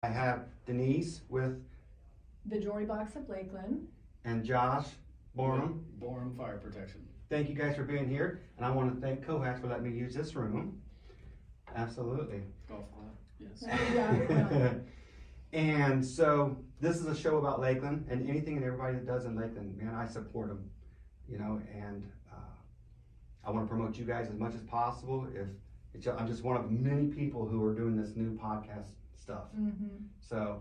I have Denise with the Jewelry Box of Lakeland. and Josh Borem. Borem Fire Protection. Thank you guys for being here, and I want to thank COhatch for letting me use this room. Absolutely. Golf club. Yes. Yeah. And so this is a show about Lakeland, and anything and everybody that does in Lakeland, man, I support them. And I want to promote you guys as much as possible. I'm just one of many people who are doing this new podcast stuff. Mm-hmm. So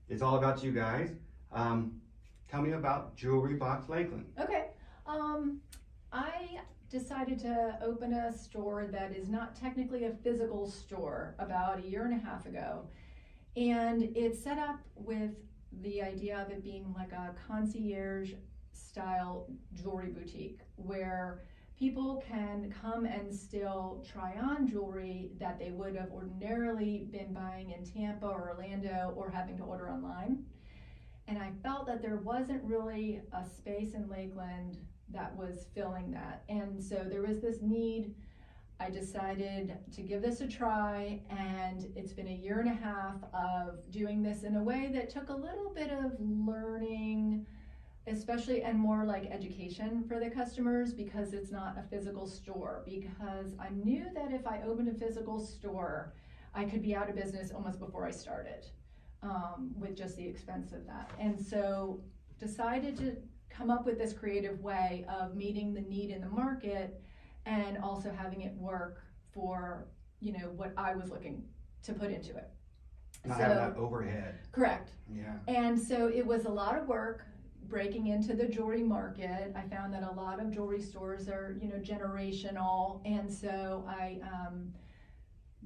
it's all about you guys. Tell me about Jewelry Box Lakeland. Okay. I decided to open a store that is not technically a physical store about 1.5 years ago. And it's set up with the idea of it being like a concierge-style jewelry boutique where people can come and still try on jewelry that they would have ordinarily been buying in Tampa or Orlando or having to order online. And I felt that there wasn't really a space in Lakeland that was filling that. And so there was this need. I decided to give this a try, and it's been 1.5 years of doing this in a way that took a little bit of learning, especially, and more like education for the customers, because it's not a physical store. Because I knew that if I opened a physical store, I could be out of business almost before I started, with just the expense of that. And so decided to come up with this creative way of meeting the need in the market and also having it work for, what I was looking to put into it. Not having that overhead. Correct. Yeah. And so it was a lot of work breaking into the jewelry market. I found that a lot of jewelry stores are, generational. And so I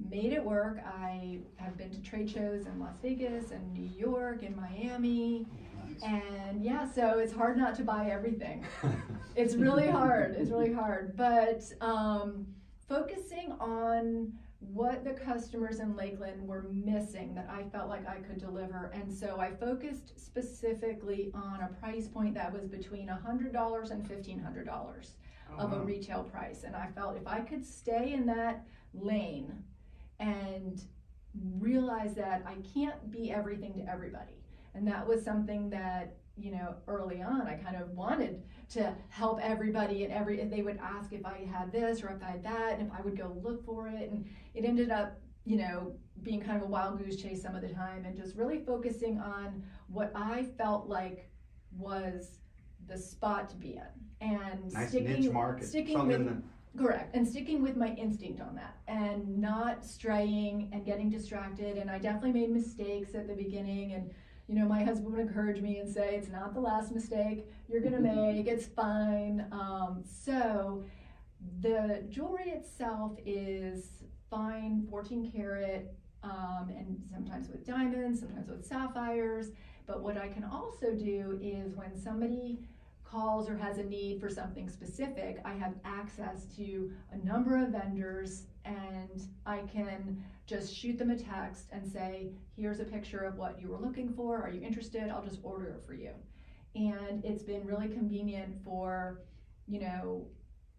made it work. I have been to trade shows in Las Vegas and New York and Miami. Nice. And yeah, so it's hard not to buy everything. It's really hard. It's really hard. But focusing on what the customers in Lakeland were missing that I felt like I could deliver. And so I focused specifically on a price point that was between $100 and $1,500 of a retail price. And I felt if I could stay in that lane and realize that I can't be everything to everybody. And that was something that, early on, I kind of wanted to help everybody, and they would ask if I had this or if I had that, and if I would go look for it. And it ended up, being kind of a wild goose chase some of the time, and just really focusing on what I felt like was the spot to be in. And nice niche market. Correct, and sticking with my instinct on that and not straying and getting distracted. And I definitely made mistakes at the beginning, and my husband would encourage me and say, it's not the last mistake you're gonna make, it's fine. So the jewelry itself is fine, 14 karat, and sometimes with diamonds, sometimes with sapphires. But what I can also do is when somebody calls or has a need for something specific, I have access to a number of vendors, and I can just shoot them a text and say, here's a picture of what you were looking for. Are you interested? I'll just order it for you. And it's been really convenient for,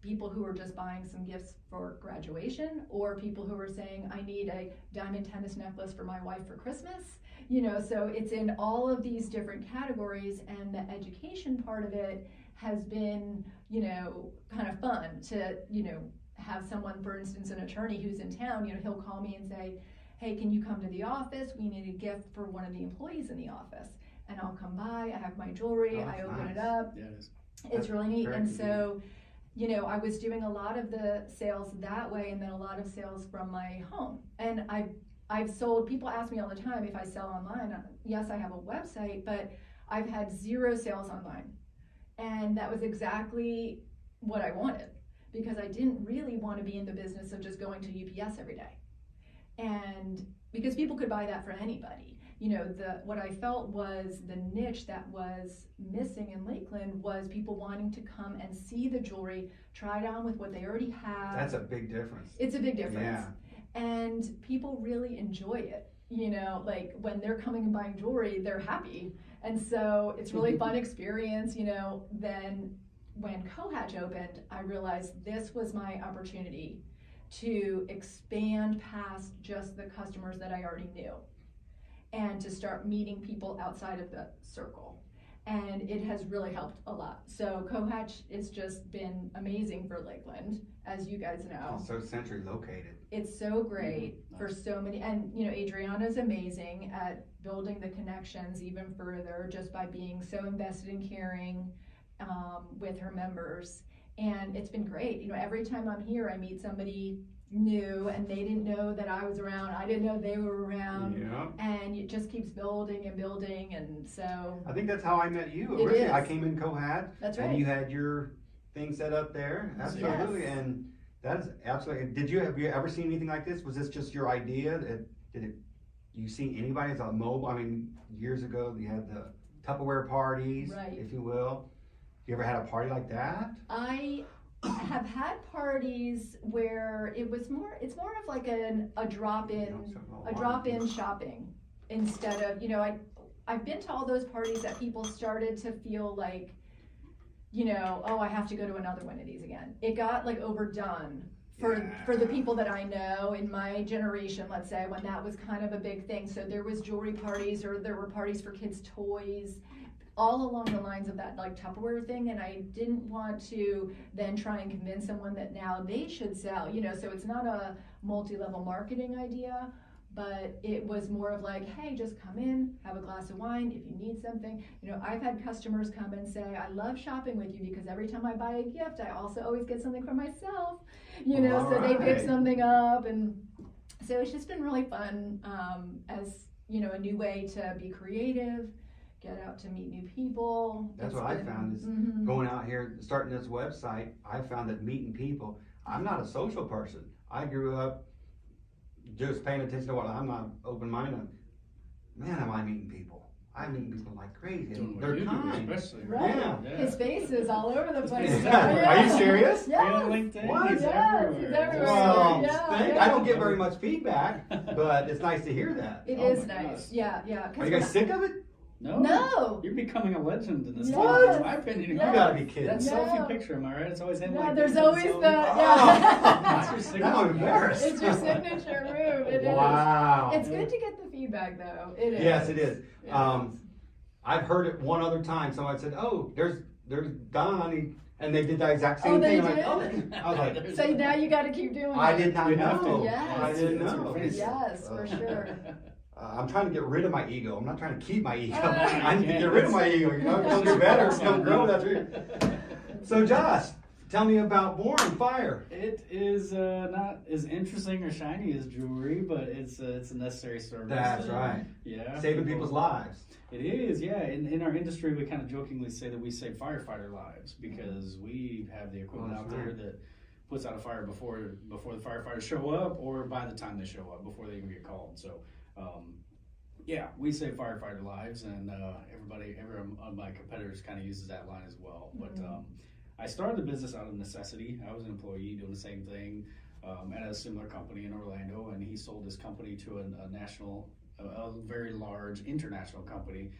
people who are just buying some gifts for graduation, or people who are saying, I need a diamond tennis necklace for my wife for Christmas. So it's in all of these different categories, and the education part of it has been, kind of fun to, have someone, for instance, an attorney who's in town, he'll call me and say, hey, can you come to the office? We need a gift for one of the employees in the office. And I'll come by, I have my jewelry, I open it up. Yeah, it is. It's really neat. And so, I was doing a lot of the sales that way, and then a lot of sales from my home. And I've sold, people ask me all the time if I sell online. Yes, I have a website, but I've had 0 sales online. And that was exactly what I wanted, because I didn't really want to be in the business of just going to UPS every day. And because people could buy that for anybody. What I felt was the niche that was missing in Lakeland was people wanting to come and see the jewelry, try it on with what they already have. That's a big difference. It's a big difference. Yeah. And people really enjoy it. Like when they're coming and buying jewelry, they're happy. And so it's really fun experience. Then when COhatch opened, I realized this was my opportunity to expand past just the customers that I already knew. and to start meeting people outside of the circle. And it has really helped a lot. So COhatch has just been amazing for Lakeland, as you guys know. It's so centrally located. It's so great for so many, and you know, Adriana's amazing at building the connections even further just by being so invested in caring with her members. And it's been great. You know, every time I'm here, I meet somebody new and they didn't know that I was around. I didn't know they were around. Yeah. And it just keeps building and building. And so I think that's how I met you. It Originally, is. I came in COhatch. That's And right. you had your thing set up there. Absolutely. Yes. And that is absolutely. Have you ever seen anything like this? Was this just your idea? You see anybody as a mobile? I mean, years ago you had the Tupperware parties, Right. if you will. You ever had a party like that? I have had parties where it's more of like a drop-in shopping instead of, you know, I've been to all those parties that people started to feel like, you know, oh, I have to go to another one of these again. It got like overdone for the people that I know in my generation, let's say, when that was kind of a big thing. So there was jewelry parties, or there were parties for kids' toys, all along the lines of that like Tupperware thing. And I didn't want to then try and convince someone that now they should sell, you know, so it's not a multi-level marketing idea, but it was more of like, hey, just come in, have a glass of wine if you need something. You know, I've had customers come and say, I love shopping with you because every time I buy a gift, I also always get something for myself, you know, All so they pick right. something up. And so it's just been really fun as, you know, a new way to be creative, get out to meet new people. That's It's what I been- found is Mhm. going out here, starting this website. I found that meeting people. I'm not a social person. I grew up just paying attention to what I'm not open-minded. Man, am I meeting people? I meet people like crazy. Doing And what they're you do, kind. especially. Right. Yeah. His face is all over the place. Yeah. Are you serious? Yes. On LinkedIn, What? he's Yes, everywhere. he's everywhere. Well, Yeah. I don't get very much feedback, but it's nice to hear that. It Oh is my nice. gosh. Yeah, yeah. 'cause Are you guys sick of it? No. No. You're becoming a legend in this Yes. town, in my opinion. You Yes. gotta be kidding. That me. No. selfie picture, am I right? It's always him No, like there's this, always it's the always- yeah. That's your signature. Now I'm embarrassed. It's your signature move. It is. Wow. It's good to get the feedback though. It is. Yes, it is. Yeah. I've heard it one other time. Somebody said, "Oh, there's Don," and they did the exact same Oh, they thing. did? I'm like, I was like, So now you got to keep doing I it. did not You have to. know. Yes. I didn't It's your know. face. Yes, for sure. I'm trying to get rid of my ego. I'm not trying to keep my ego. Oh. I need to get rid of my ego. You know, it comes better. It comes grow. That's right. So, Josh, tell me about Borem Fire. It is not as interesting or shiny as jewelry, but it's a necessary service. That's right. Yeah. Saving people's lives. It is, yeah. In our industry, we kind of jokingly say that we save firefighter lives because we have the equipment Oh, out that's there right. that puts out a fire before the firefighters show up or by the time they show up, before they even get called. So, yeah, we save firefighter lives, and everyone of my competitors kind of uses that line as well. But I started the business out of necessity. I was an employee doing the same thing at a similar company in Orlando, and he sold his company to a national, a very large international company,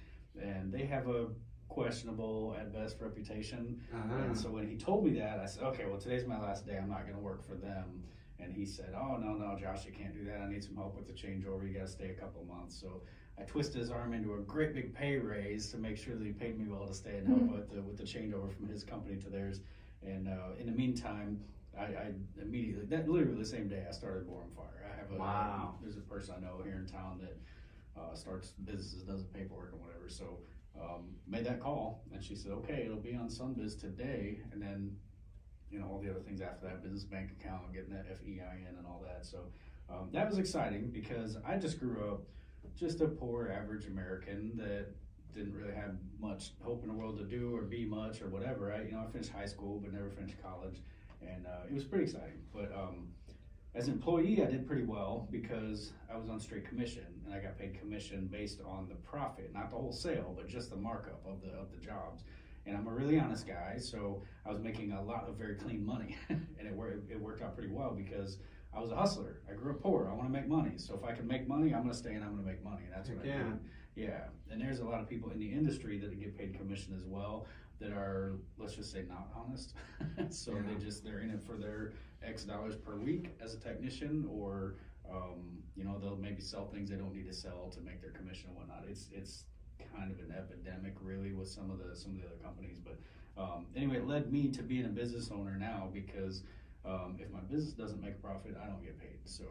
and they have a questionable at best reputation. And so when he told me that, I said, okay, well, today's my last day. I'm not going to work for them. And he said, oh, no, Josh, you can't do that. I need some help with the changeover. You got to stay a couple of months. So I twisted his arm into a great big pay raise to make sure that he paid me well to stay and help with the changeover from his company to theirs. And in the meantime, I immediately, literally the same day, I started Borem Fire. I have Wow. there's a person I know here in town that starts businesses, does the paperwork and whatever. So made that call, and she said, okay, it'll be on Sunbiz today, and then all the other things after that, business bank account, getting that FEIN and all that. So that was exciting because I just grew up just a poor average American that didn't really have much hope in the world to do or be much or whatever. I finished high school but never finished college, and it was pretty exciting. But as an employee, I did pretty well because I was on straight commission, and I got paid commission based on the profit, not the whole sale, but just the markup of the jobs. And I'm a really honest guy, so I was making a lot of very clean money, and it worked out pretty well because I was a hustler. I grew up poor. I want to make money, so if I can make money, I'm going to stay and I'm going to make money. That's what I do. Yeah, and there's a lot of people in the industry that get paid commission as well that are, let's just say, not honest. So they're in it for their X dollars per week as a technician, or You know, they'll maybe sell things they don't need to sell to make their commission and whatnot. It's kind of an epidemic really with some of the other companies. But anyway, it led me to being a business owner now because if my business doesn't make a profit, I don't get paid. So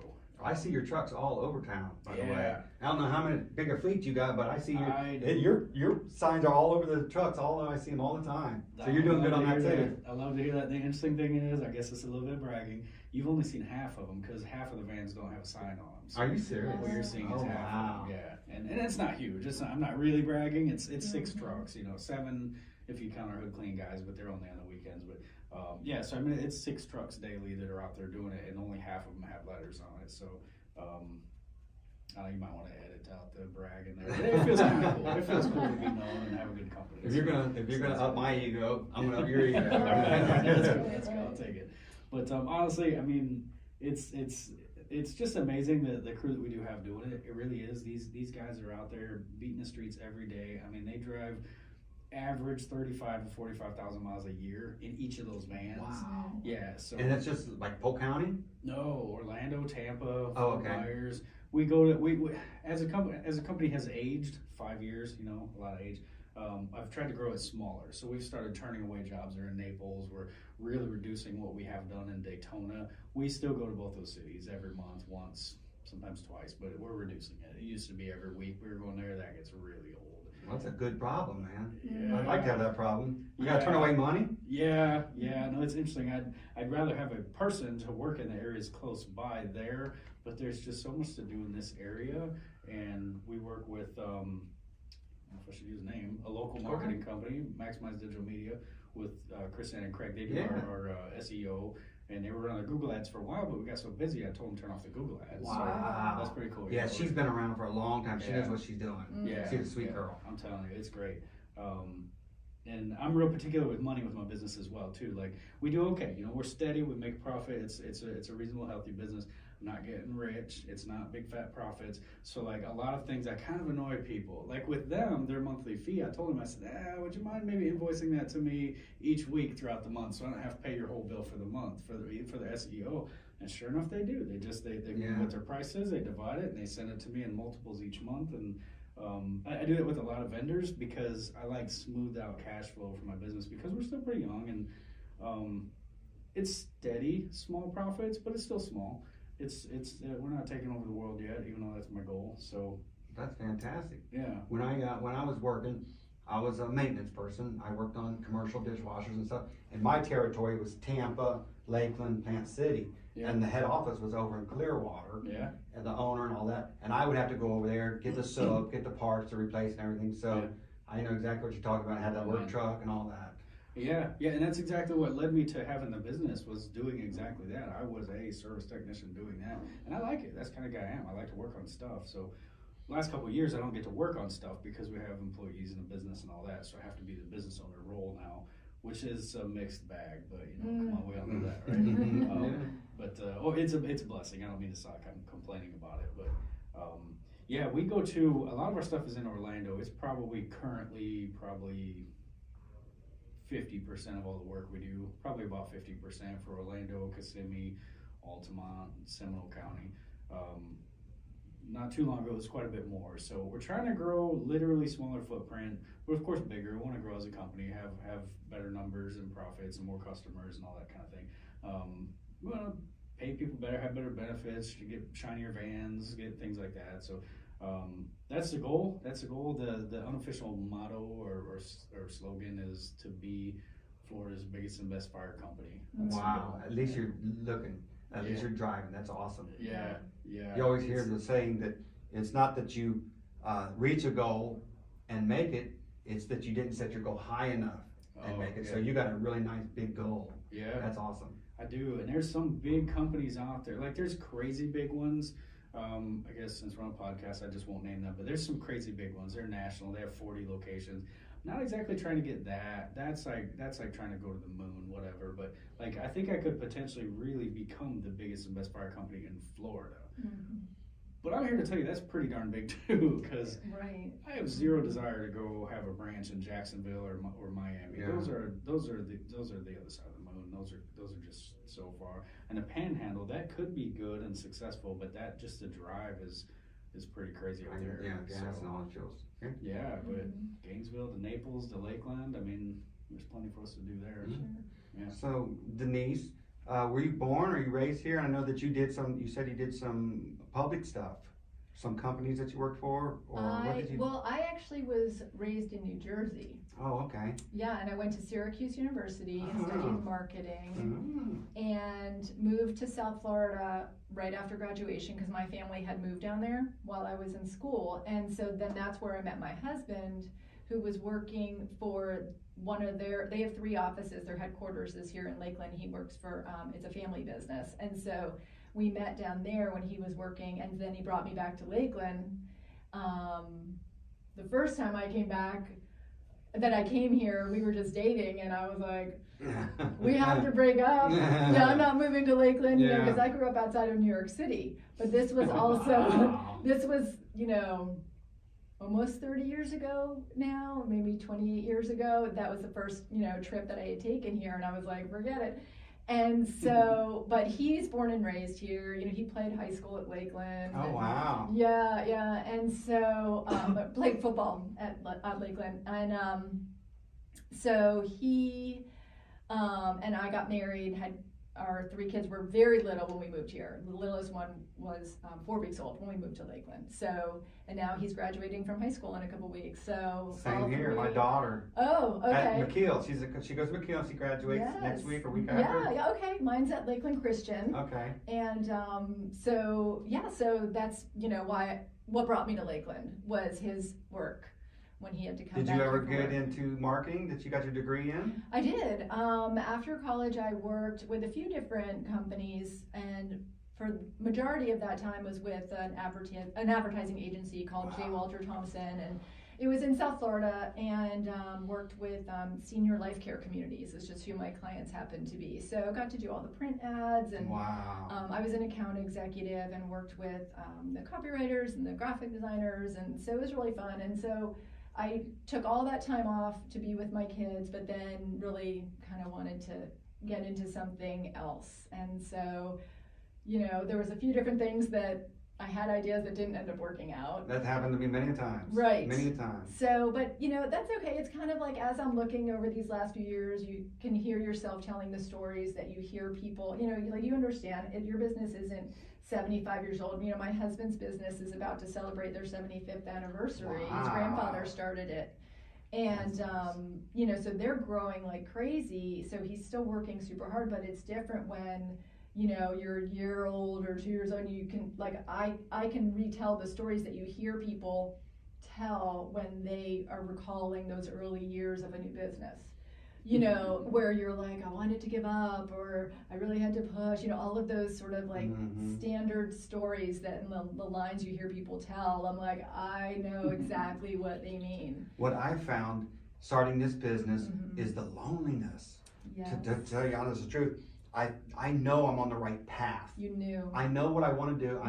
I see your trucks all over town, by the way. Yeah. I don't know how many bigger fleet you got, but I see your signs are all over the trucks. I see them all the time. So you're doing good on that too. I love to hear that. The interesting thing is, I guess it's a little bit of bragging. You've only seen half of them because half of the vans don't have a sign on them. So Are you serious? what you're seeing is Oh, half wow. of them. Yeah, and it's not huge. I'm not really bragging. It's 6 trucks. You know, 7 if you count our hood clean guys, but they're only on the weekends. But yeah, so I mean, it's 6 trucks daily that are out there doing it, and only half of them have letters on it. So you might want to edit out the brag in there. But it feels kind of cool. It feels cool to be known and have a good company. If you're gonna up my ego, I'm gonna up your ego. That's good. I'll take it. But honestly, I mean, it's just amazing the crew that we do have doing it. It really is. These guys are out there beating the streets every day. I mean, they drive average 35 to 45,000 miles a year in each of those vans. Wow. Yeah. So. And it's just like Polk County? No, Orlando, Tampa, Oh, Fort okay. Myers. We go to we as a company has aged 5 years. You know, a lot of age. I've tried to grow it smaller, so we've started turning away jobs that are in Naples. We're really reducing what we have done in Daytona. We still go to both those cities every month, once, sometimes twice, but we're reducing it. It used to be every week we were going there. That gets really old. Well, that's a good problem, man. Yeah. I'd like to have that problem. You gotta turn away money? Yeah. No, it's interesting. I'd rather have a person to work in the areas close by there, but there's just so much to do in this area, and we work with. I don't know if I should use a name, a local marketing company, Maximize Digital Media, with Chris and Craig. They do our SEO, and they were on the Google ads for a while, but we got so busy, I told them to turn off the Google ads. Wow. So that's pretty cool. Yeah, she's been around for a long time. She knows what she's doing. Yeah, She's a sweet girl. I'm telling you, it's great. And I'm real particular with money with my business as well too. Like, we do okay, you know, we're steady, we make profit. It's a reasonable, healthy business. I'm not getting rich. It's not big fat profits. So like a lot of things that kind of annoy people. Like with them, their monthly fee, I told them, I said, would you mind maybe invoicing that to me each week throughout the month, so I don't have to pay your whole bill for the month for the SEO. And sure enough, they do. They what their price is, they divide it, and they send it to me in multiples each month. And I do that with a lot of vendors because I like smoothed out cash flow for my business because we're still pretty young, and it's steady, small profits, but it's still small. It's we're not taking over the world yet, even though that's my goal. So That's fantastic. yeah. When I was working, I was a maintenance person. I worked on commercial dishwashers and stuff. And my territory was Tampa, Lakeland, Plant City. Yeah. And the head office was over in Clearwater. Yeah. And the owner and all that. And I would have to go over there, get the soap, get the parts to replace and everything. So Yeah. I know exactly what you're talking about. I had that work truck and all that. Yeah, and that's exactly what led me to having the business, was doing exactly that. I was a service technician doing that, and I like it. That's the kind of guy I am. I like to work on stuff. So last couple of years, I don't get to work on stuff because we have employees in the business and all that, so I have to be the business owner role now, which is a mixed bag, but you know, come on, we all know that, right? But it's a blessing. I don't mean to suck. I'm complaining about it, but yeah, we go to, a lot of our stuff is in Orlando. It's probably 50% of all the work we do, probably about 50% for Orlando, Kissimmee, Altamont, Seminole County. Not too long ago, it was quite a bit more. So we're trying to grow literally smaller footprint, but of course bigger. We want to grow as a company, have better numbers and profits and more customers and all that kind of thing. We want to pay people better, have better benefits, get shinier vans, get things like that. So that's the goal. The unofficial motto or slogan is to be Florida's biggest and best fire company. That's Wow. At least you're looking. At least you're driving. That's awesome. Yeah. You always hear the saying that it's not that you reach a goal and make it, it's that you didn't set your goal high enough and make it. Yeah. So you got a really nice big goal. Yeah. That's awesome. I do, and there's some big companies out there. Like, there's crazy big ones. I guess since we're on a podcast, I just won't name them, but there's some crazy big ones. They're national. They have 40 locations. Not exactly trying to get that. That's like trying to go to the moon, whatever. But like, I think I could potentially really become the biggest and best fire company in Florida. Mm-hmm. But I'm here to tell you that's pretty darn big too, because I have zero desire to go have a branch in Jacksonville or Miami. Yeah. Those are the other side of the Moon. Those are just so far. And the Panhandle, that could be good and successful, but that just the drive is pretty crazy out there. Yeah, gas and all fuels. Okay. Yeah, but Gainesville to Naples to Lakeland, I mean, there's plenty for us to do there. Yeah. So Denise, were you born or you raised here? I know that you said you did some public stuff, some companies that you worked for, or what did you? Well, I actually was raised in New Jersey. Oh, okay. Yeah, and I went to Syracuse University and studied marketing and moved to South Florida right after graduation because my family had moved down there while I was in school. And so then that's where I met my husband, who was working for they have 3 offices. Their headquarters is here in Lakeland. He works for, it's a family business. And so we met down there when he was working, and then he brought me back to Lakeland. The first time I came back, that I came here, we were just dating, and I was like, we have to break up. Yeah, I'm not moving to Lakeland, because I grew up outside of New York City. But this was also, this was, almost 30 years ago now, maybe 28 years ago. That was the first, trip that I had taken here, and I was like, forget it. And so, but he's born and raised here. He played high school at Lakeland. Oh, wow. Yeah. And so, played football at Lakeland. And so he and I got married, had our 3 kids were very little when we moved here. The littlest one was 4 weeks old when we moved to Lakeland. So, and now he's graduating from high school in a couple weeks. So same here, my daughter. Oh, okay. At McKeel, she goes to McKeel. She graduates next week or week after. Yeah, okay. Mine's at Lakeland Christian. Okay. And so that's what brought me to Lakeland was his work. When he had to come back. Did you ever get into marketing that you got your degree in? I did. After college, I worked with a few different companies, and for the majority of that time was with an advertising agency called J. Walter Thompson, and it was in South Florida, and worked with senior life care communities. It's just who my clients happened to be. So I got to do all the print ads, and I was an account executive and worked with the copywriters and the graphic designers, and so it was really fun. And so I took all that time off to be with my kids, but then really kind of wanted to get into something else. And so, there was a few different things that I had ideas that didn't end up working out. That happened to me many times. Right. Many times. So, but that's okay. It's kind of like as I'm looking over these last few years, you can hear yourself telling the stories that you hear people, you understand your business isn't 75 years old. My husband's business is about to celebrate their 75th anniversary. Wow. His grandfather started it. And, so they're growing like crazy. So he's still working super hard, but it's different when, you're a year old or 2 years old, and you can, I can retell the stories that you hear people tell when they are recalling those early years of a new business. Where you're like, I wanted to give up, or I really had to push, all of those sort of standard stories that in the lines you hear people tell. I'm like, I know exactly what they mean. What I found starting this business is the loneliness. Yes. To tell you honest the truth, I know I'm on the right path. You knew. I know what I want to do.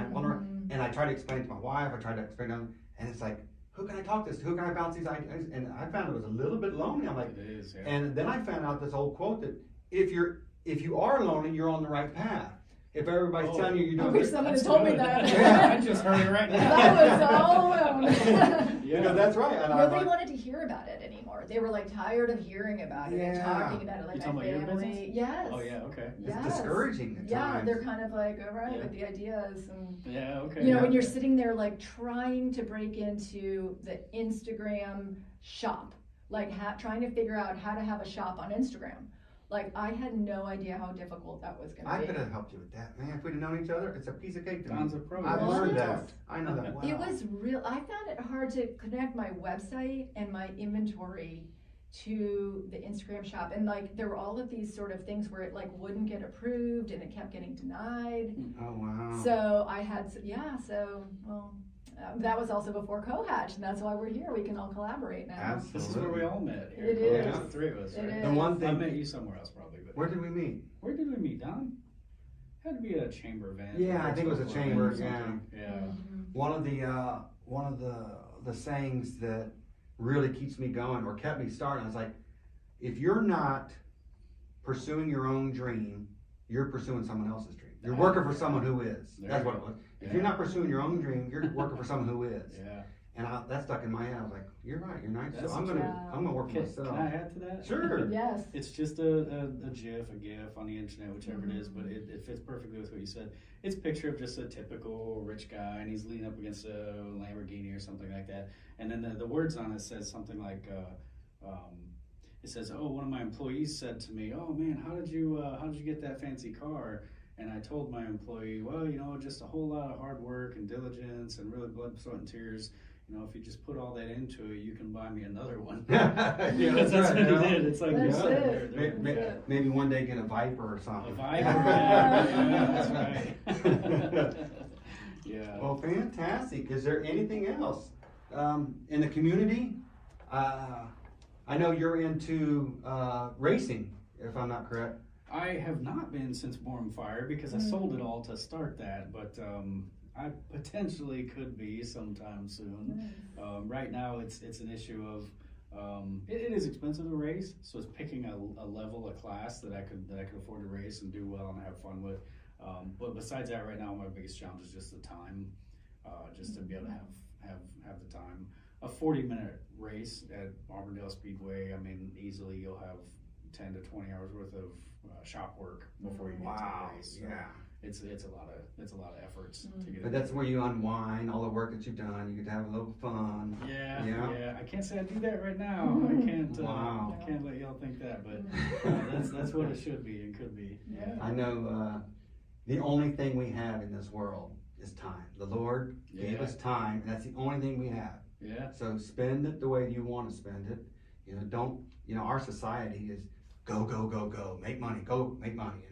And I try to explain it to my wife. I try to explain to them, and it's like, who can I talk to? Who can I bounce these ideas? And I found it was a little bit lonely. I'm like, it is, yeah. And then I found out this old quote that if you are lonely, you're on the right path. If everybody's telling you you're I doing wish someone had told me that. Yeah, I just heard it right now. That was all alone. That's right. And nobody wanted to hear about it anymore. They were tired of hearing about it and talking about it. You talking about your business? Yes. Oh yeah, okay. It's discouraging at times. Yeah, they're kind of like, all right, with the ideas and okay. When you're sitting there trying to break into the Instagram shop, trying to figure out how to have a shop on Instagram. I had no idea how difficult that was going to be. I could have helped you with that, man. If we'd have known each other, it's a piece of cake to me. Don's a pro. I've learned that. I know that well. It was real. I found it hard to connect my website and my inventory to the Instagram shop. And there were all of these sort of things where it wouldn't get approved and it kept getting denied. Oh, wow. So I had, that was also before COhatch, and that's why we're here. We can all collaborate now. Absolutely. This is where we all met. Here. It is. There's the 3 of us. It Right? is. The one thing. I met you somewhere else probably. But Where did we meet? Where did we meet, Don? Had to be at a chamber event. Yeah, I think it was a chamber. Yeah. One of the sayings that really keeps me going or kept me started. I was like, if you're not pursuing your own dream, you're pursuing someone else's dream. You're working for someone who is. That's what it was. If you're not pursuing your own dream, you're working for someone who is. Yeah. And that stuck in my head. I was like, "You're right. You're nice. That's So I'm gonna work for myself." Can I add to that? Sure. Yes. It's just a GIF on the internet, whichever it is, but it fits perfectly with what you said. It's a picture of just a typical rich guy, and he's leaning up against a Lamborghini or something like that. And then the words on it says something like, it says, "Oh, one of my employees said to me, 'Oh man, how did you get that fancy car?' And I told my employee, 'Well, just a whole lot of hard work and diligence and really blood, sweat, and tears. If you just put all that into it, you can buy me another one.'" That's right, what he did. It's like, That's maybe one day get a Viper or a something. Viper, yeah, that's right. Yeah. Well, fantastic. Is there anything else in the community? I know you're into racing, if I'm not correct. I have not been since Borem Fire because I sold it all to start that, but I potentially could be sometime soon. Right now, it's an issue of it is expensive to race, so it's picking a class that I could afford to race and do well and have fun with. But besides that, right now my biggest challenge is just the time, just to be able to have the time. A 40-minute race at Auburndale Speedway, I mean, easily you'll have 10 to 20 hours worth of shop work before you get to the race. So yeah. It's a lot of efforts to get. But that's where you unwind all the work that you've done. You get to have a little fun. Yeah. I can't say I do that right now. I can't. Wow. I can't let y'all think that, but that's what it should be and could be. Yeah. I know the only thing we have in this world is time. The Lord gave us time, and that's the only thing we have. Yeah. So spend it the way you want to spend it. Our society is go, go, go, go, make money, go make money,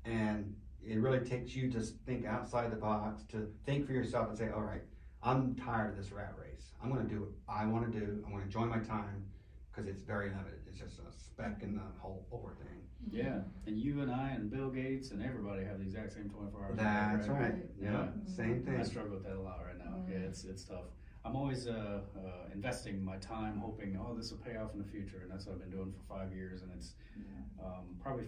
and it really takes you to think outside the box, to think for yourself and say, all right, I'm tired of this rat race. I'm going to do what I want to do. I'm going to enjoy my time because it's very limited. It's just a speck in the whole over thing. Yeah, and you and I and Bill Gates and everybody have the exact same 24 hours. That's right. Yeah, same thing. I struggle with that a lot right now. Yeah, it's tough. I'm always investing my time, hoping, this will pay off in the future, and that's what I've been doing for 5 years. And it's probably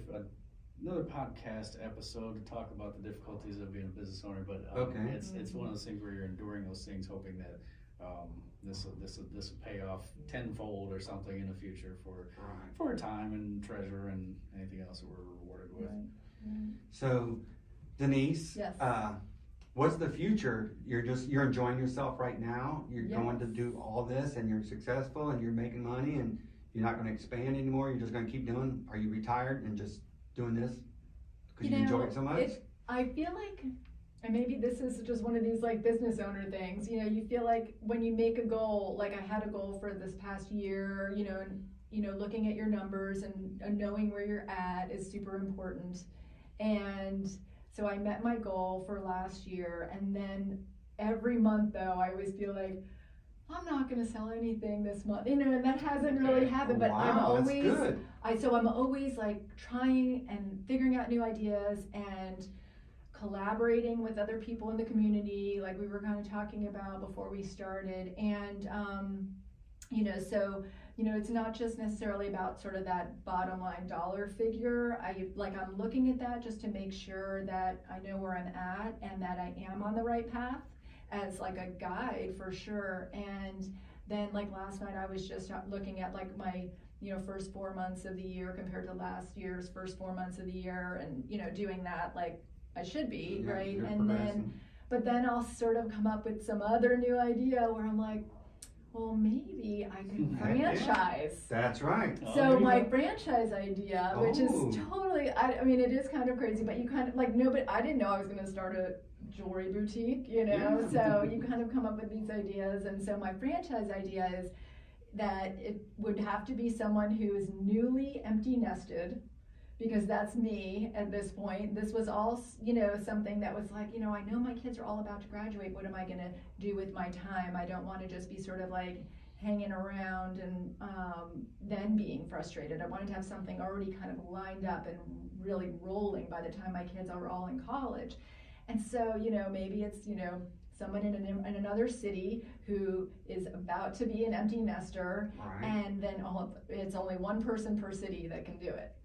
another podcast episode to talk about the difficulties of being a business owner. But it's one of those things where you're enduring those things, hoping that this will pay off tenfold or something in the future for time and treasure and anything else that we're rewarded with. So, Denise, yes. What's the future? You're enjoying yourself right now. You're going to do all this, and you're successful, and you're making money, and you're not going to expand anymore. You're just going to keep doing. Are you retired and just doing this because you enjoy it so much? I feel like, and maybe this is just one of these like business owner things. You feel like when you make a goal, like I had a goal for this past year. And looking at your numbers and knowing where you're at is super important. And so I met my goal for last year, and then every month though, I always feel like, I'm not going to sell anything this month, and that hasn't really happened, but I'm always like trying and figuring out new ideas and collaborating with other people in the community, like we were kind of talking about before we started. And, it's not just necessarily about sort of that bottom line dollar figure. I'm looking at that just to make sure that I know where I'm at and that I am on the right path as like a guide for sure. And then like last night I was just looking at like my, first 4 months of the year compared to last year's first 4 months of the year, and, doing that like I should be, right? And but then I'll sort of come up with some other new idea where I'm like, well, maybe I could franchise. That's right. So my franchise idea, which is totally, it is kind of crazy, but you kind of like, I didn't know I was going to start a jewelry boutique, so you kind of come up with these ideas. And so my franchise idea is that it would have to be someone who is newly empty nested, because that's me at this point. This was all, something that was like, I know my kids are all about to graduate. What am I going to do with my time? I don't want to just be sort of like hanging around and then being frustrated. I wanted to have something already kind of lined up and really rolling by the time my kids are all in college. And so, maybe it's, someone in another city who is about to be an empty nester, and then it's only one person per city that can do it.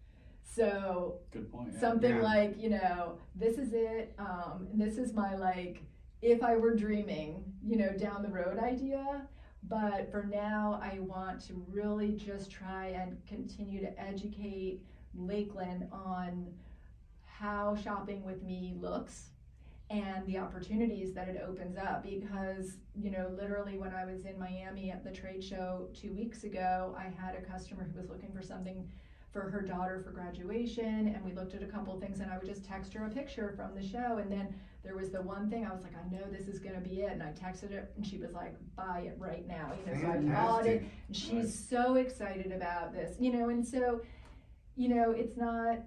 So Good point. Yeah. something Yeah. like, you know, this is it, and this is my, like, if I were dreaming, you know, down the road idea. But for now, I want to really just try and continue to educate Lakeland on how shopping with me looks and the opportunities that it opens up. Because, you know, literally when I was in Miami at the trade show 2 weeks ago, I had a customer who was looking for something for her daughter for graduation, and we looked at a couple of things, and I would just text her a picture from the show, and then there was the one thing I was like, I know this is gonna be it, and I texted her, and she was like, buy it right now, you know. So I bought it, Fantastic. and she's so excited about this, you know. And so, you know, it's not,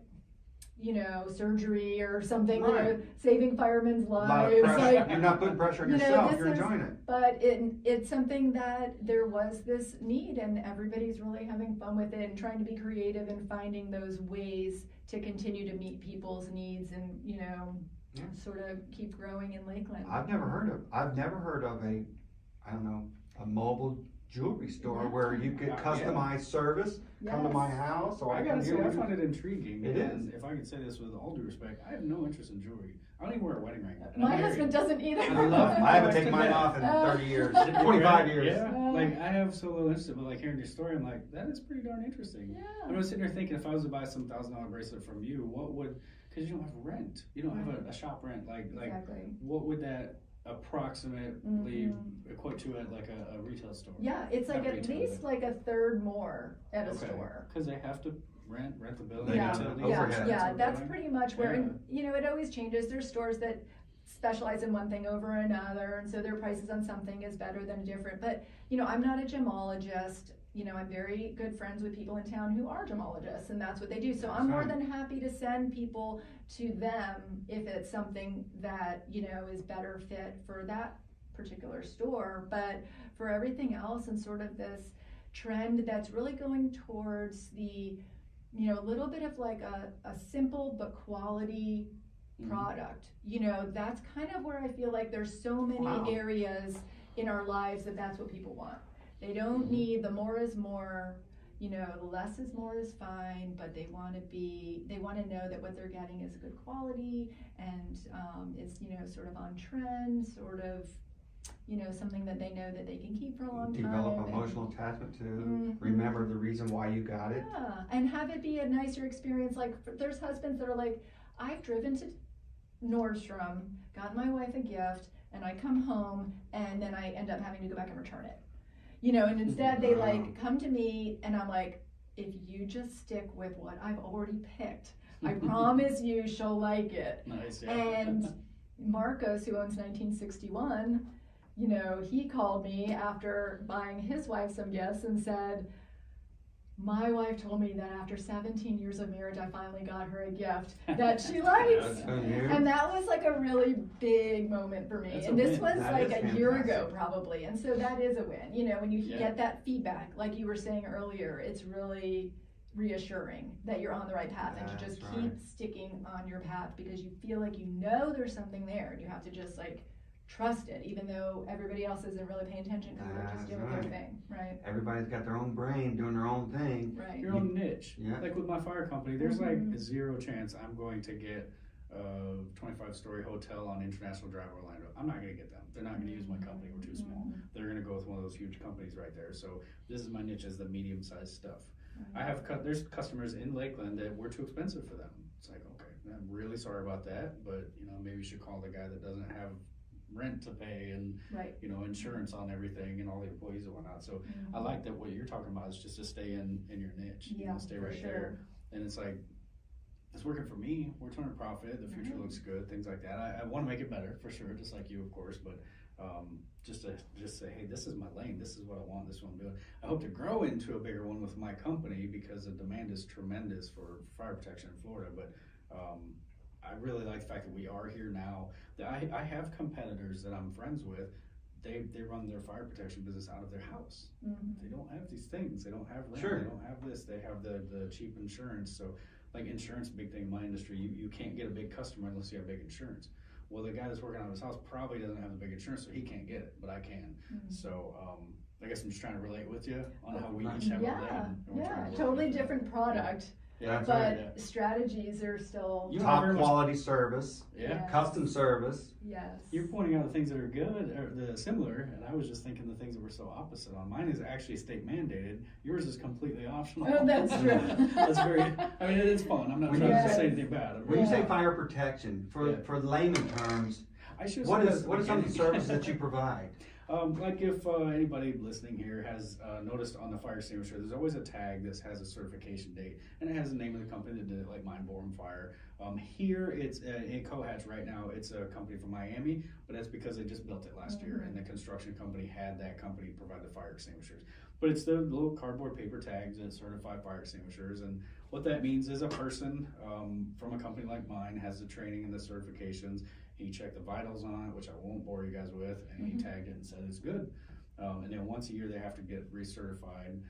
you know, surgery or something, you know, Right. saving firemen's A lot of lives, pressure. like, You're not putting pressure on you know, yourself. this You're is- enjoying it. but it's something that there was this need, and everybody's really having fun with it and trying to be creative and finding those ways to continue to meet people's needs and, you know, Yeah. sort of keep growing in Lakeland. I've never heard of a, I don't know, a mobile jewelry store Yeah. where you could Yeah. customize service, come to Yes. my house, or I gotta say, come I here. find it intriguing. It and is. If I could say this with all due respect, I have no interest in jewelry. I don't even wear a wedding ring. And My I'm husband married. doesn't either. I love- I haven't taken mine off in 30 years, 25 years. Yeah, like I have so little interest, but like hearing your story, I'm like, that is pretty darn interesting. Yeah. I was sitting there thinking, if I was to buy some $1,000 bracelet from you, what would? Because you don't have rent, you don't have a shop rent. Like Exactly. what would that approximately equate to at like a retail store? Yeah, it's like Not at retail, least but- like a third more at a Okay. store. Because they have to rent the building, Yeah, utilities, yeah, overhead. yeah, that's everything. pretty much where, and, you know, it always changes. There's stores that specialize in one thing over another, and so their prices on something is better than different. But, you know, I'm not a gemologist. You know, I'm very good friends with people in town who are gemologists, and that's what they do. So I'm more That's than happy to send people to them if it's something that, you know, is better fit for that particular store. But for everything else, and sort of this trend that's really going towards the, you know, a little bit of like a simple but quality product. You know, that's kind of where I feel like there's so many Wow. areas in our lives that that's what people want. They don't need the more is more, you know, the less is more is fine, but they want to know that what they're getting is good quality and is, you know, sort of on trend, sort of, you know, something that they know that they can keep for a long time. Develop and- emotional attachment to, Mhm. remember the reason why you got it. Yeah, and have it be a nicer experience. Like, there's husbands that are like, I've driven to Nordstrom, got my wife a gift, and I come home, and then I end up having to go back and return it. You know, and instead they like come to me, and I'm like, if you just stick with what I've already picked, I promise you she'll like it. Nice, yeah. And Marcos, who owns 1961, you know, he called me after buying his wife some gifts and said, my wife told me that after 17 years of marriage, I finally got her a gift that she likes. That's So you- And that was like a really big moment for me. That's and a this win. was That like is a year ago fantastic. probably. And so that is a win. You know, when you Yeah. get that feedback, like you were saying earlier, it's really reassuring that you're on the right path and to That's just right. keep sticking on your path because you feel like you know there's something there and you have to just like trust it, even though everybody else isn't really paying attention because they're just That's doing right. their thing, right? Everybody's got their own brain doing their own thing. Right. Your own niche. Yeah. Like with my fire company, there's Mhm. like zero chance I'm going to get a 25-story hotel on International Drive, Orlando. I'm not gonna get them. They're not gonna use my company. We're too small. Mhm. They're gonna go with one of those huge companies right there. So this is my niche, is the medium-sized stuff. I have there's customers in Lakeland that were too expensive for them. It's like, okay, I'm really sorry about that, but you know, maybe you should call the guy that doesn't have rent to pay and Right. you know, insurance on everything and all the employees and whatnot. So I like that what you're talking about is just to stay in your niche. You Yeah, know, stay for right sure. there. And it's like, it's working for me. We're turning a profit. The future Right. looks good. Things like that. I want to make it better for sure, just like you, of course. But just to say, hey, this is my lane. This is what I want. This is what I'm doing. I hope to grow into a bigger one with my company because the demand is tremendous for fire protection in Florida. But I really like the fact that we are here now. That I have competitors that I'm friends with. They run their fire protection business out of their house. Mhm. They don't have these things. They don't have rent. Sure. They don't have this. They have the cheap insurance. So like insurance, big thing in my industry, you can't get a big customer unless you have big insurance. Well, the guy that's working out of his house probably doesn't have the big insurance, so he can't get it, but I can. Mhm. So I guess I'm just trying to relate with you on how we each have a lane. Yeah, and we're trying yeah, to work totally together. different product, Yeah, That's but right. Yeah. strategies are still, You are Top very much- quality service, Yeah. custom service. yes. You're pointing out the things that are good or the similar, and I was just thinking the things that were so opposite on. Mine is actually state mandated. Yours is completely optional. Oh, that's true. That's very. I mean, it is fun. I'm not trying Yes. to say anything bad. When you say Yeah. fire protection, Yeah. for layman terms, I should. what are some of the services that you provide? Like if anybody listening here has noticed on the fire extinguisher, there's always a tag that has a certification date, and it has the name of the company that did it, like mine, Borem Fire. Here it's in COhatch right now. It's a company from Miami, but that's because they just built it last year, and the construction company had that company provide the fire extinguishers. But it's the little cardboard paper tags that certify fire extinguishers, and what that means is a person from a company like mine has the training and the certifications. He checked the vitals on it, which I won't bore you guys with, and he tagged it and said it's good. And then once a year they have to get recertified.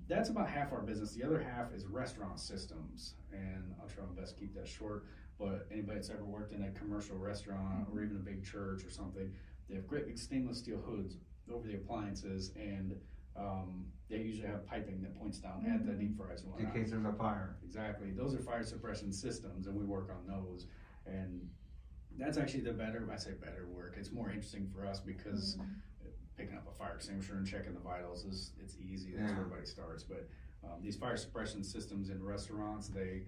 That's about half our business. The other half is restaurant systems, and I'll try my best to keep that short. But anybody that's ever worked in a commercial restaurant or even a big church or something, they have great big stainless steel hoods over the appliances, and they usually have piping that points down at the deep fries and In whatnot. case there's a fire. Exactly. Those are fire suppression systems, and we work on those. And that's actually the better, I say better work. It's more interesting for us because picking up a fire extinguisher and checking the vitals it's easy. That's where everybody starts. But these fire suppression systems in restaurants, they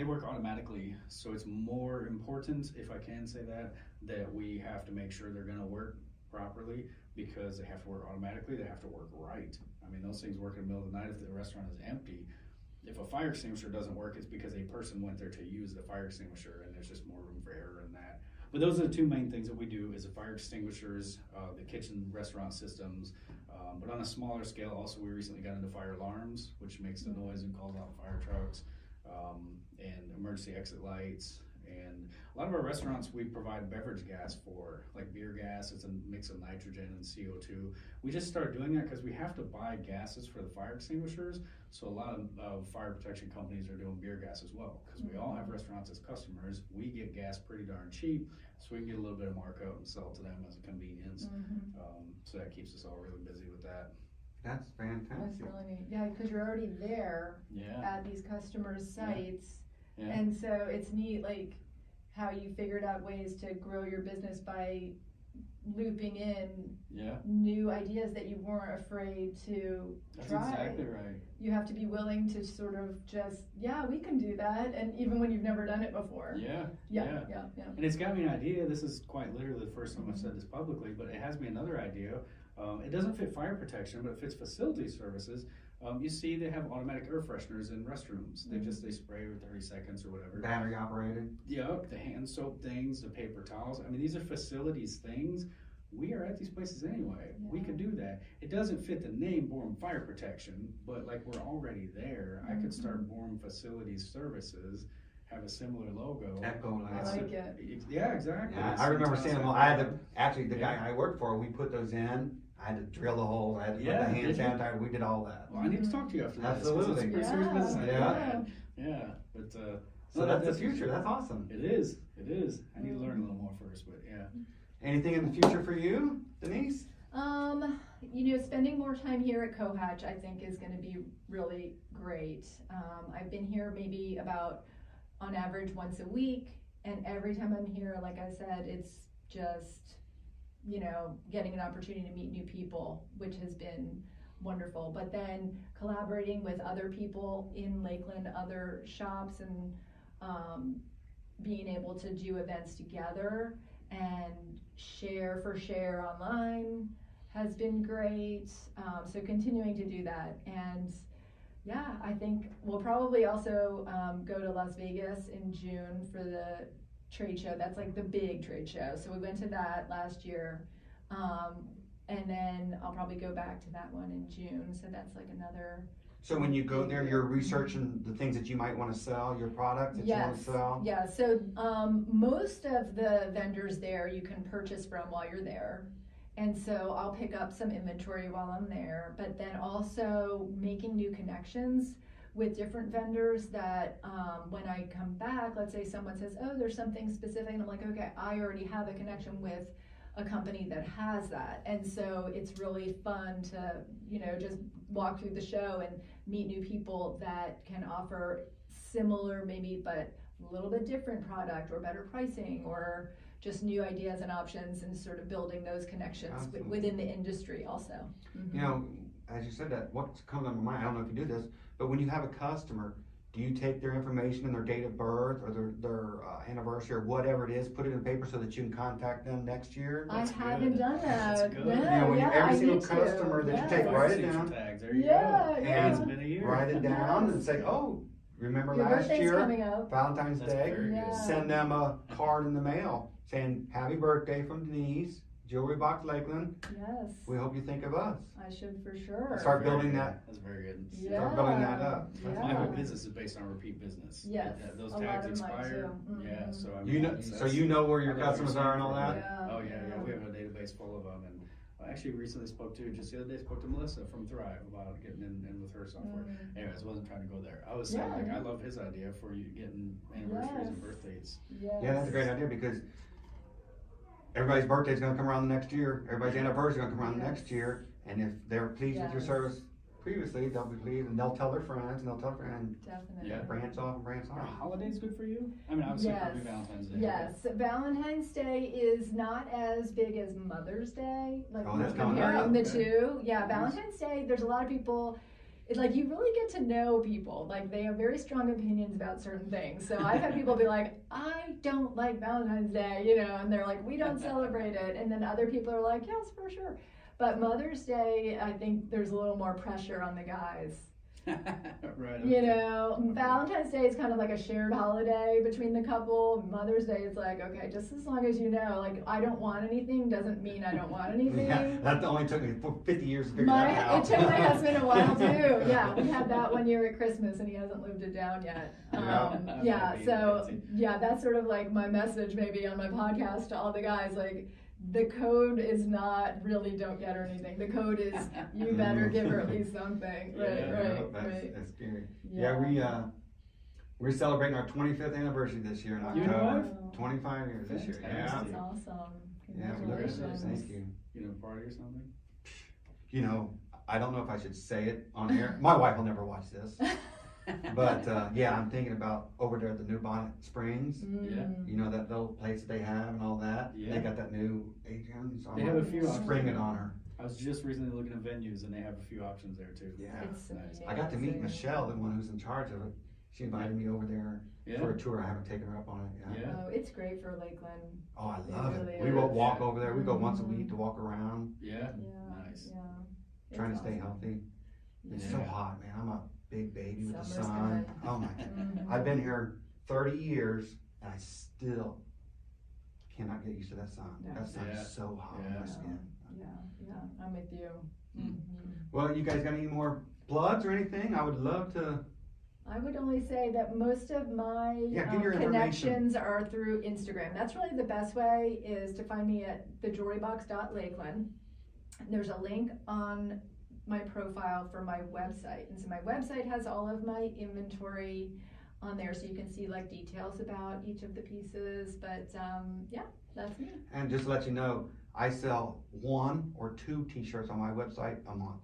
work automatically. So it's more important, if I can say that we have to make sure they're going to work properly because they have to work automatically. They have to work right. I mean, those things work in the middle of the night if the restaurant is empty. If a fire extinguisher doesn't work, it's because a person went there to use the fire extinguisher, and there's just more room for error in that. But those are the two main things that we do: is the fire extinguishers, the kitchen restaurant systems. But on a smaller scale, also we recently got into fire alarms, which makes the noise and calls out fire trucks, and emergency exit lights. And a lot of our restaurants we provide beverage gas for, like beer gas. It's a mix of nitrogen and CO2. We just started doing that because we have to buy gases for the fire extinguishers. So a lot of fire protection companies are doing beer gas as well, because we all have restaurants as customers. We get gas pretty darn cheap, so we can get a little bit of markup and sell it to them as a convenience. So that keeps us all really busy with that. That's fantastic. That's really neat. Yeah, because you're already there Yeah. at these customers' sites. Yeah. And so it's neat, like, how you figured out ways to grow your business by looping in Yeah. new ideas that you weren't afraid to That's try. exactly right. You have to be willing to sort of just, yeah, we can do that, and even when you've never done it before. Yeah. Yeah. And it's got me an idea. This is quite literally the first time I've said this publicly, but it has me another idea. It doesn't fit fire protection, but it fits facility services. You see they have automatic air fresheners in restrooms. They spray every 30 seconds or whatever. Battery operated. Yeah, the hand soap things, the paper towels. I mean, these are facilities things. We are at these places anyway. We could do that. It doesn't fit the name Borem Fire Protection, but like we're already there. I could start Borem Facilities Services, have a similar logo. Echo I lights. like it. Yeah, exactly. Yeah, It's I remember sometimes seeing them. like I had that. to actually the guy I worked for. We put those in. I had to drill the holes. I had to put Yeah, the hand did you? sanitizer. We did all that. Well, I need to talk to you after this. 'cause Absolutely. It's a pretty serious business idea. Yeah. Yeah, but So no, that's the future. That's awesome. It is. It is. I need to learn a little more first, but yeah. Anything in the future for you, Denise? Spending more time here at COhatch, I think, is going to be really great. I've been here maybe about, on average, once a week, and every time I'm here, like I said, it's just, getting an opportunity to meet new people, which has been wonderful. But then collaborating with other people in Lakeland, other shops, and being able to do events together and share online has been great. So continuing to do that. And yeah, I think we'll probably also go to Las Vegas in June for the trade show. That's like the big trade show. So we went to that last year. And then I'll probably go back to that one in June. So that's like another. So when you go there, you're researching the things that you might want to sell, your product that you want to sell? Yeah, so most of the vendors there you can purchase from while you're there. And so I'll pick up some inventory while I'm there, but then also making new connections with different vendors that when I come back, let's say someone says, oh, there's something specific, and I'm like, okay, I already have a connection with a company that has that. And so it's really fun to, just walk through the show and meet new people that can offer similar maybe, but a little bit different product or better pricing or just new ideas and options, and sort of building those connections within the industry also. Mm-hmm. As you said that, what's coming to my mind, I don't know if you do this, but when you have a customer, do you take their information and their date of birth or their anniversary or whatever it is, put it in paper so that you can contact them next year? I haven't done that. That's good. No, Every single customer that you take, write it down. Tags. There you go. And It's been a year. write it down and say, remember Your last birthday's year, coming up. Valentine's That's Day, very good. send them a card in the mail saying, happy birthday from Denise, Jewelry Box Lakeland. Yes. We hope you think of us. I should for sure. Start Very building good. that. That's very good. Yeah. Start building that up. My whole business is based on repeat business. Yes, Those a lot tags of mine expire. too. Mhm. Yeah, so I You mean, know, that's- so you know where your I know what you're customers are and all saying. that? Yeah. Oh yeah. We have a database full of them, and I actually recently just the other day spoke to Melissa from Thrive about getting in with her software. Mm. Anyways, I wasn't trying to go there. I was saying Yeah. I love his idea for you getting anniversaries and Yes. birthdays. Yes. Yeah, that's a great idea because everybody's birthday is gonna come around the next year, everybody's anniversary is gonna come around the next year, and if they're pleased with your Yes. service previously, they'll be pleased, and they'll tell their friends, and they'll tell their friends, Definitely. Yeah. branch off and branch Are off. holidays good for you? I mean, obviously Yes. probably Valentine's Day. Yes, Valentine's Day is not as big as Mother's Day, like Oh, that's coming up. comparing the Okay. two. Yeah, Valentine's Day, there's a lot of people, like you really get to know people, like they have very strong opinions about certain things. So I've had people be like, I don't like Valentine's Day, and they're like, we don't celebrate it. And then other people are like, yes, for sure. But Mother's Day, I think there's a little more pressure on the guys. Right. Valentine's Day is kind of like a shared holiday between the couple. Mother's Day is like, okay, just as long as you know, like I don't want anything doesn't mean I don't want anything. Yeah, that only took me 50 years to figure that out. It took my husband a while too. Yeah, we had that one year at Christmas and he hasn't lived it down yet. That's sort of like my message maybe on my podcast to all the guys, like the code is not really don't get her anything. The code is you better give her at least something. Right. That's scary. Yeah, we're celebrating our 25th anniversary this year in October. 25 years this year. Yeah. That's awesome. Yeah, Congratulations. thank you. Party or something? I don't know if I should say it on air. My wife will never watch this. But I'm thinking about over there at the New Bonnet Springs. Yeah. That little place that they have and all that. Yeah. They got that new Adrian. So They have a few spring it options. on her. I was just recently looking at venues, and they have a few options there too. Yeah. It's Nice. I got to meet amazing. Michelle, the one who's in charge of it. She invited me over there Yeah. for a tour. I haven't taken her up on it yet. Yeah. Oh, it's great for Lakeland. Oh, I love It it. really We will is. walk over there. We go once a Mhm. week to walk around, Yeah. Yeah. Nice. Yeah. trying to It's stay awesome. healthy. It's so Yeah. hot, man. I'm a big baby with the Summer's sun. coming. Oh my God. Mhm. I've been here 30 years and I still cannot get used to that sun. Yeah. That sun Yeah. is so hot on Yeah. my skin. Yeah, I'm with you. Mm. Mhm. Well, you guys got any more plugs or anything? I would love to. I would only say that most of my Yeah, give your information. connections are through Instagram. That's really the best way, is to find me at thejewelrybox.lakeland. There's a link on my profile for my website. And so my website has all of my inventory on there, so you can see like details about each of the pieces. But that's me. And just to let you know, I sell 1 or 2 t-shirts on my website a month.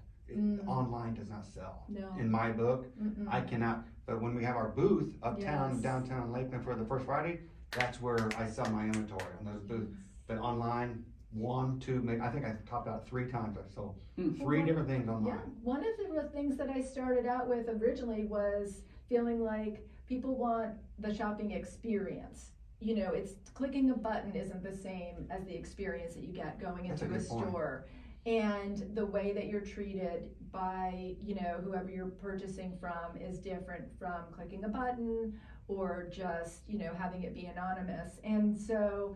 Online does not sell. No. In my book, Mm-mm. I cannot. But when we have our booth uptown, Yes. downtown Lakeland for the first Friday, that's where I sell my inventory on those booths. But online, 1, 2, maybe, I think I topped out 3 times. I sold 3 different things Yeah, online. one of the real things that I started out with originally was feeling like people want the shopping experience. It's clicking a button isn't the same as the experience that you get going That's a into a good point. store. And the way that you're treated by, whoever you're purchasing from is different from clicking a button or just, having it be anonymous. And so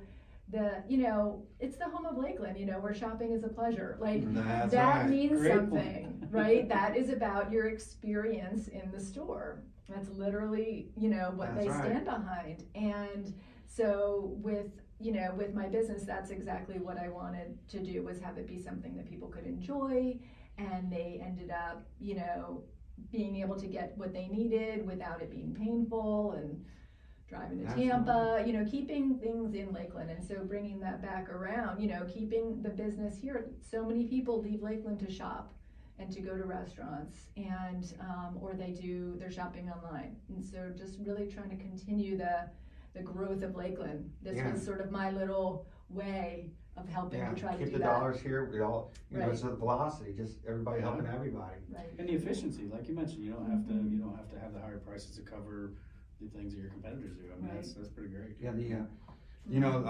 it's the home of Lakeland, where shopping is a pleasure. Like, That's that right. means Great something, right? That is about your experience in the store. That's literally, what That's they right. stand behind. And so with my business, that's exactly what I wanted to do, was have it be something that people could enjoy. And they ended up, being able to get what they needed without it being painful. And driving to Absolutely. Tampa, you know, keeping things in Lakeland. And so bringing that back around, you know, keeping the business here. So many people leave Lakeland to shop and to go to restaurants, and or they do their shopping online. And so just really trying to continue the growth of Lakeland. This Yeah. was sort of my little way of helping Yeah, to try to keep do the that. dollars here, we all, you know, Right. it's the velocity, just everybody Yeah. helping everybody. Right. And the efficiency, like you mentioned, you don't have to Mhm. you don't have to have the higher prices to cover the things that your competitors do. I mean, Right. that's pretty great. Yeah, you know,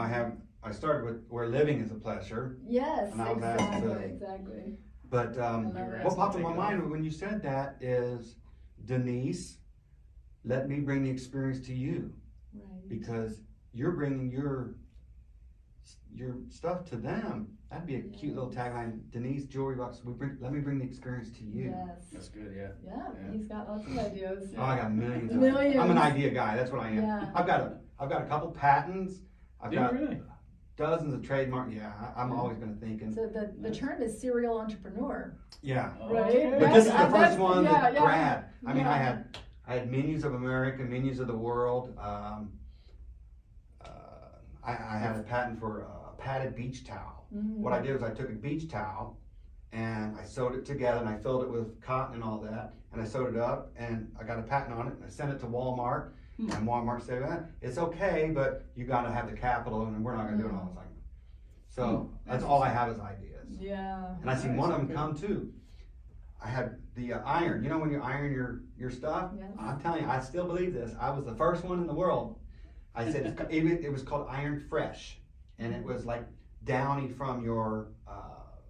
I started with where living is a pleasure, Yes, And I was asked exactly, to- exactly. but, love it. what popped in Take my it mind off. when you said that is, Denise, let me bring the experience to you, Right. because you're bringing your stuff to them. That'd be a cute little tagline, Denise, Jewelry Box, let me bring the experience to you. Yes. That's good, yeah. Yeah, Yeah. he's got lots of ideas. Oh, I got millions. of Millions. I'm an idea guy, that's what I am. Yeah. I've got a couple patents, I've Yeah, got really. dozens of trademark, I'm Yeah. always been thinking, So the Nice. term is serial entrepreneur. yeah. Right? Okay. But That's- this is the that's- first one yeah, that yeah. grad. I mean, Yeah. I had menus of America, menus of the world. I had a patent for a padded beach towel. Mm. What I did was I took a beach towel and I sewed it together and I filled it with cotton and all that, and I sewed it up and I got a patent on it and I sent it to Walmart. Hmm. And Walmart said, it's okay, but you gotta have the capital and we're not gonna do it all the time. So that's all I have is ideas. Yeah. And I seen Nice, one of them okay. come too. I had the iron. You know when you iron your stuff? Yes. I'm telling you, I still believe this. I was the first one in the world. I said it was called Iron Fresh, and it was like downy from your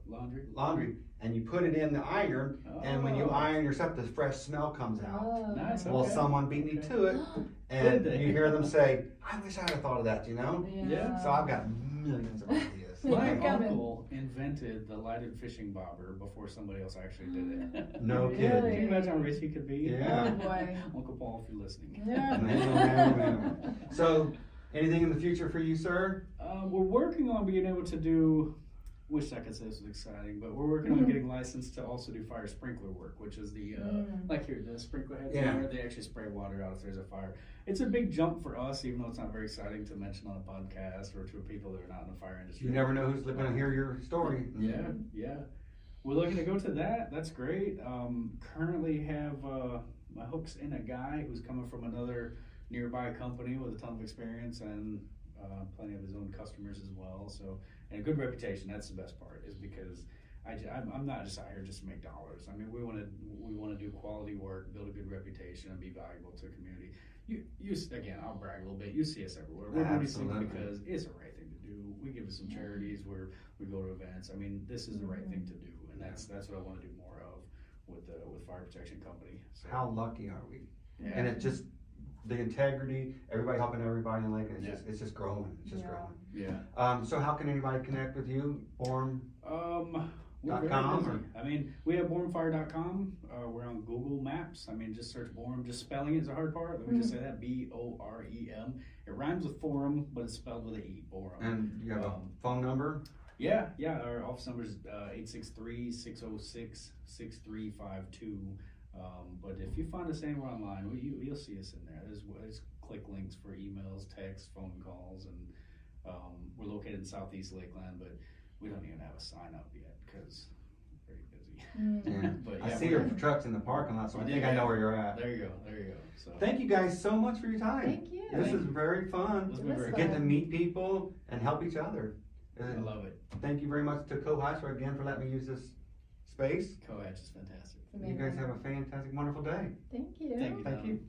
laundry, and you put it in the iron, and when you Oh. iron your stuff, the fresh smell comes out. Oh. Nice, Well, okay. someone beat me to it, Did and they? you hear them say, "I wish I'd have thought of that," you know? Yeah. So I've got millions of ideas. My You're coming. uncle invented the lighted fishing bobber before somebody else actually did it. No Really? kidding. Can you imagine how rich he could be? Yeah. Oh boy. Uncle Paul, if you're listening. Yeah. So, anything in the future for you, sir? We're working on being able to do, wish I could say this was exciting, but we're working on getting licensed to also do fire sprinkler work, which is the, like here, the sprinkler heads Yeah. there, they actually spray water out if there's a fire. It's a big jump for us, even though it's not very exciting to mention on a podcast or to people that are not in the fire industry. You never know who's going to hear your story. Yeah. We're looking to go to that. That's great. Currently have my hooks in a guy who's coming from another nearby company with a ton of experience and plenty of his own customers as well. So, and a good reputation. That's the best part, is because I'm not just out here just to make dollars. I mean, we want to do quality work, build a good reputation, and be valuable to the community. You again, I'll brag a little bit. You see us everywhere. We're doing these things Absolutely. because it's the right thing to do. We give us some charities where we go to events. I mean, this is the right thing to do, and that's what I want to do more of with Fire Protection Company. So, How lucky are we? yeah. And it just, the integrity, everybody helping everybody in Lakeland, Yeah. it's just growing. It's just Yeah. growing. Yeah. So how can anybody connect with you? Borem? We're very .com busy. or- I mean, we have boremfire.com. We're on Google Maps. I mean, just search Borem. Just spelling it is the hard part. Let me just say that, Borem. It rhymes with forum, but it's spelled with an E, Borem. And you have a phone number? Yeah. Our office number is 863-606-6352. But if you find us anywhere online, you'll see us in there. There's click links for emails, texts, phone calls, and we're located in Southeast Lakeland, but we don't even have a sign up yet because we're very busy. Yeah. But I yeah, see your trucks in the parking lot, so I think I know where you're at. There you go. So Thank you guys so much for your time. Thank you. This is very fun. It's been very Get to fun. meet people and help each other. I And love it. thank you very much to COhatch again for letting me use this space. COhatch is fantastic. It's You guys amazing. have a fantastic, wonderful day. Thank you. Thank you. Thank Donna. you.